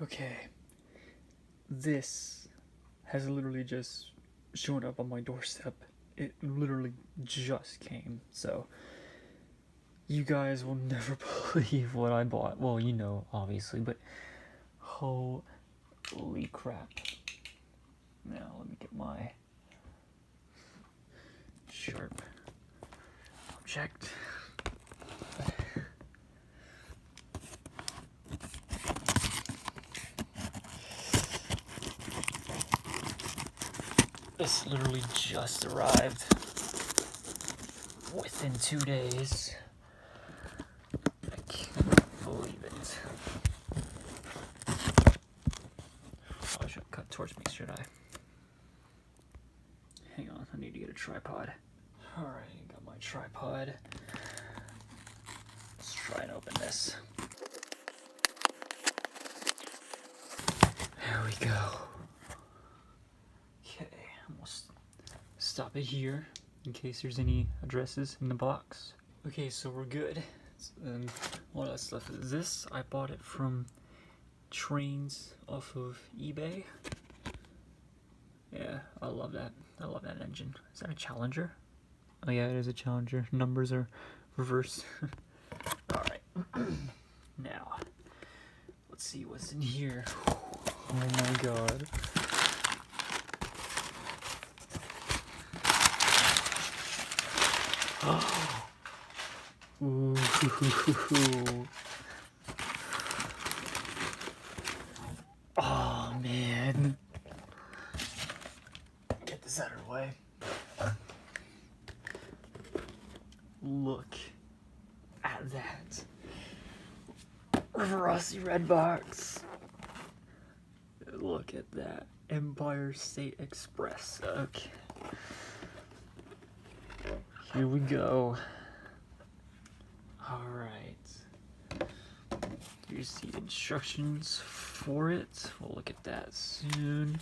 Okay, this has literally just shown up on my doorstep. It literally just came, so you guys will never believe what I bought. Well, you know, obviously, but holy crap. Now, let me get my sharp object. This literally just arrived within 2 days. I can't believe it. I should cut towards me, should I? Hang on, I need to get a tripod. Alright, got my tripod. Let's try and open this. There we go. Okay, I'm gonna stop it here in case there's any addresses in the box. Okay, so we're good. And all that stuff is this. I bought it from Trains off of eBay. Yeah, I love that. I love that engine. Is that a Challenger? Oh yeah, it is a Challenger. Numbers are reversed. Alright. Now, let's see what's in here. Oh my god. Ooh. Oh man. Get this out of the way. Look at that. Rivarossi red box. Look at that. Empire State Express. Okay. Here we go. Alright. Here's the instructions for it. We'll look at that soon.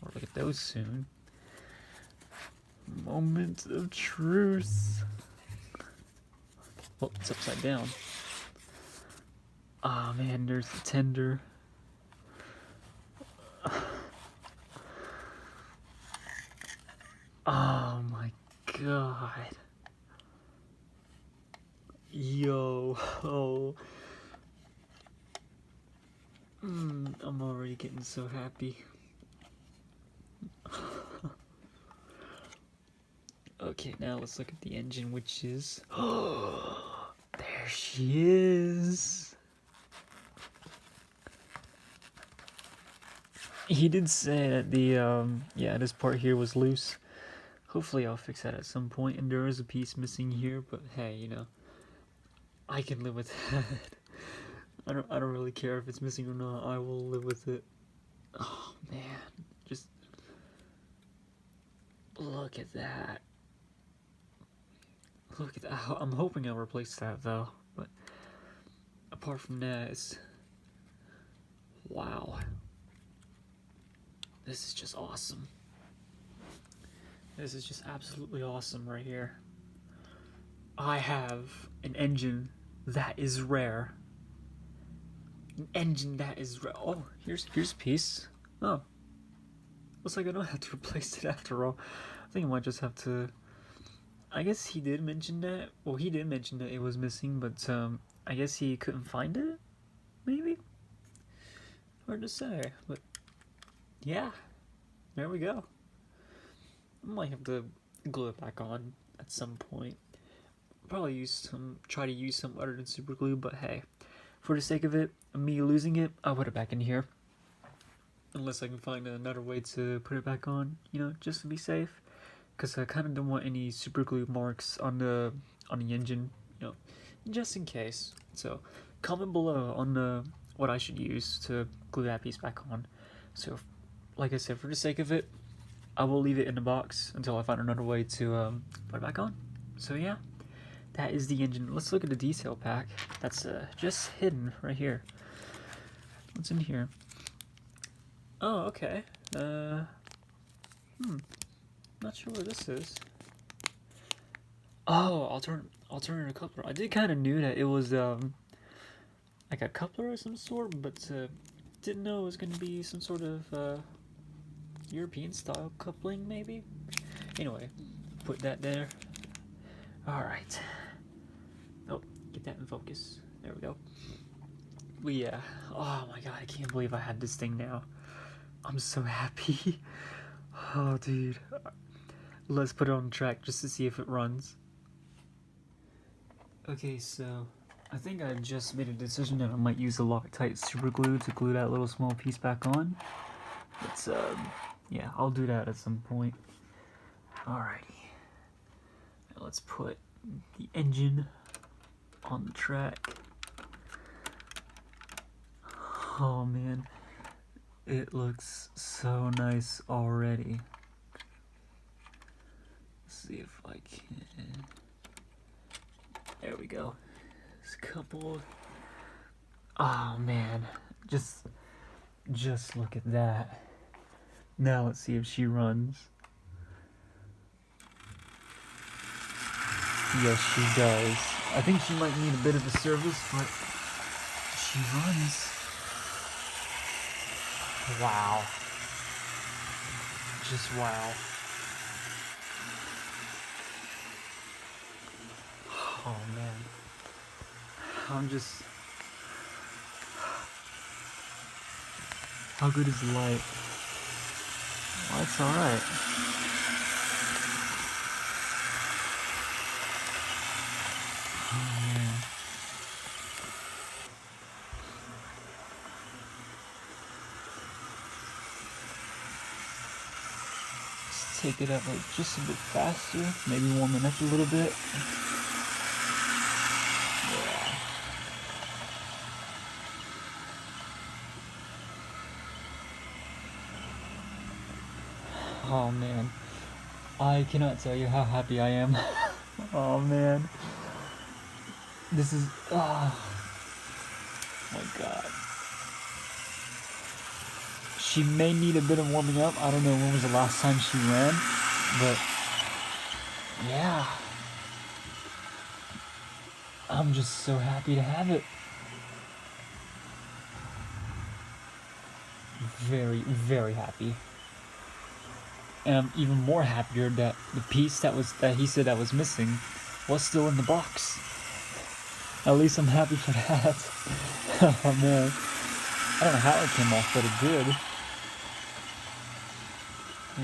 Or look at those soon. Moment of truth. Oh, it's upside down. Ah, oh, man, there's the tender. Oh my god. Yo. Oh. I'm already getting so happy. Okay, now let's look at the engine, which is... Oh, there she is. He did say that the, this part here was loose. Hopefully I'll fix that at some point, and there is a piece missing here, but hey, you know, I can live with that. I don't really care if it's missing or not. I will live with it. Oh man, just look at that. Look at that. I'm hoping I'll replace that though, but apart from that, it's... Wow. This is just awesome. This is just absolutely awesome right here. I have an engine that is rare. An engine that is rare. Oh, here's a piece. Oh. Looks like I don't have to replace it after all. I think I might just have to... I guess he did mention that. Well, he did mention that it was missing, but I guess he couldn't find it? Maybe? Hard to say, but yeah. There we go. I might have to glue it back on at some point. Probably try to use some other than super glue, but hey, for the sake of it, me losing it, I'll put it back in here. Unless I can find another way to put it back on, you know, just to be safe. Because I kind of don't want any super glue marks on the engine, you know, just in case. So comment below on what I should use to glue that piece back on. So, like I said, for the sake of it, I will leave it in the box until I find another way to put it back on. So yeah, that is the engine. Let's look at the detail pack. That's just hidden right here. What's in here? Oh, okay. Not sure what this is. Oh, alternative coupler. I did kind of knew that it was like a coupler of some sort, but didn't know it was going to be some sort of European style coupling, maybe? Anyway, put that there. Alright. Oh, get that in focus. There we go. Yeah. Oh my god, I can't believe I had this thing now. I'm so happy. Oh, dude. Let's put it on track just to see if it runs. Okay, so I think I just made a decision that I might use the Loctite super glue to glue that little small piece back on. It's, yeah, I'll do that at some point. Alrighty. Now let's put the engine on the track. Oh man, it looks so nice already. Let's see if I can. There we go. It's coupled. Oh man, just look at that. Now let's see if she runs. Yes, she does. I think she might need a bit of a service, but she runs. Wow. Just wow. Oh man. I'm just... How good is the light? Well, it's alright. Oh man. Let's take it up like just a bit faster. Maybe warm it up a little bit. Yeah. Oh man. I cannot tell you how happy I am. Oh man. This is, oh my god. She may need a bit of warming up. I don't know when was the last time she ran, but yeah. I'm just so happy to have it. Very, very happy. And I'm even more happier that the piece that he said that was missing was still in the box. At least I'm happy for that. Oh man. I don't know how it came off, but it did.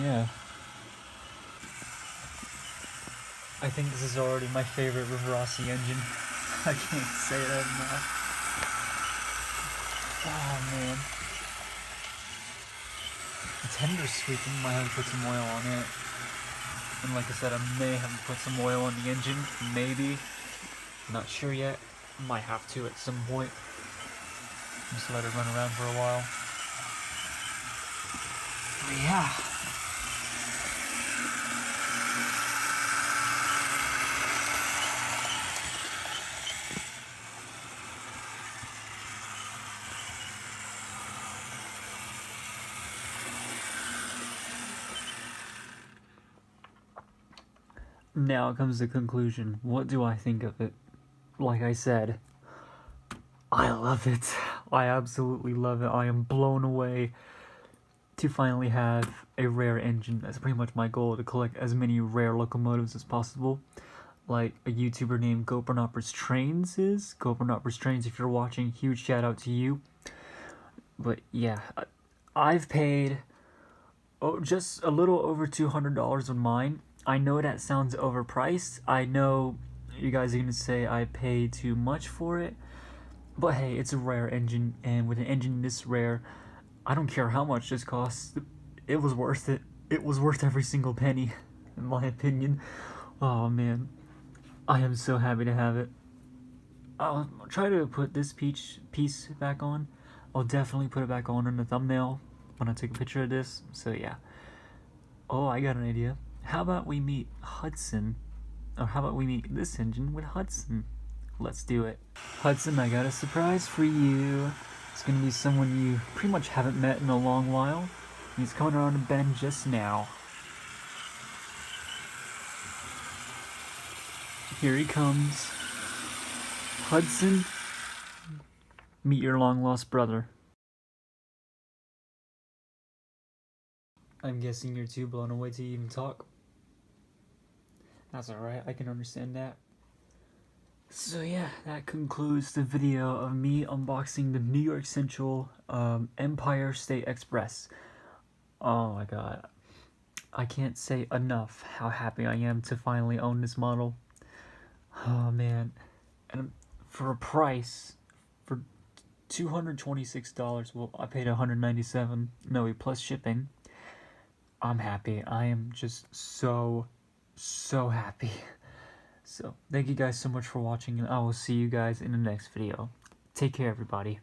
Yeah. I think this is already my favorite Rivarossi engine. I can't say it enough. Oh man. It's tender squeaking. Might have to put some oil on it. And like I said, I may have to put some oil on the engine. Maybe. Not sure yet. Might have to at some point. Just let it run around for a while. But yeah. Now comes the conclusion. What do I think of it? Like I said, I love it. I absolutely love it. I am blown away to finally have a rare engine. That's pretty much my goal, to collect as many rare locomotives as possible. Like a YouTuber named GoPronoppers Trains is. GoPronoppers Trains, if you're watching, huge shout out to you. But yeah, I've paid just a little over $200 on mine. I know that sounds overpriced. I know you guys are gonna say I pay too much for it. But hey, it's a rare engine, and with an engine this rare, I don't care how much this costs. It was worth it. It was worth every single penny, in my opinion. Oh man, I am so happy to have it. I'll try to put this piece back on. I'll definitely put it back on in the thumbnail when I take a picture of this. So yeah. Oh, I got an idea. How about we meet Hudson? Or how about we meet this engine with Hudson? Let's do it. Hudson, I got a surprise for you. It's gonna be someone you pretty much haven't met in a long while. He's coming around a bend just now. Here he comes. Hudson, meet your long lost brother. I'm guessing you're too blown away to even talk. That's alright, I can understand that. So yeah, that concludes the video of me unboxing the New York Central Empire State Express. Oh my god. I can't say enough how happy I am to finally own this model. Oh man. And for a price, for $226, well, I paid $197, no, plus shipping. I'm happy. I am just so happy. So, thank you guys so much for watching, and I will see you guys in the next video. Take care, everybody.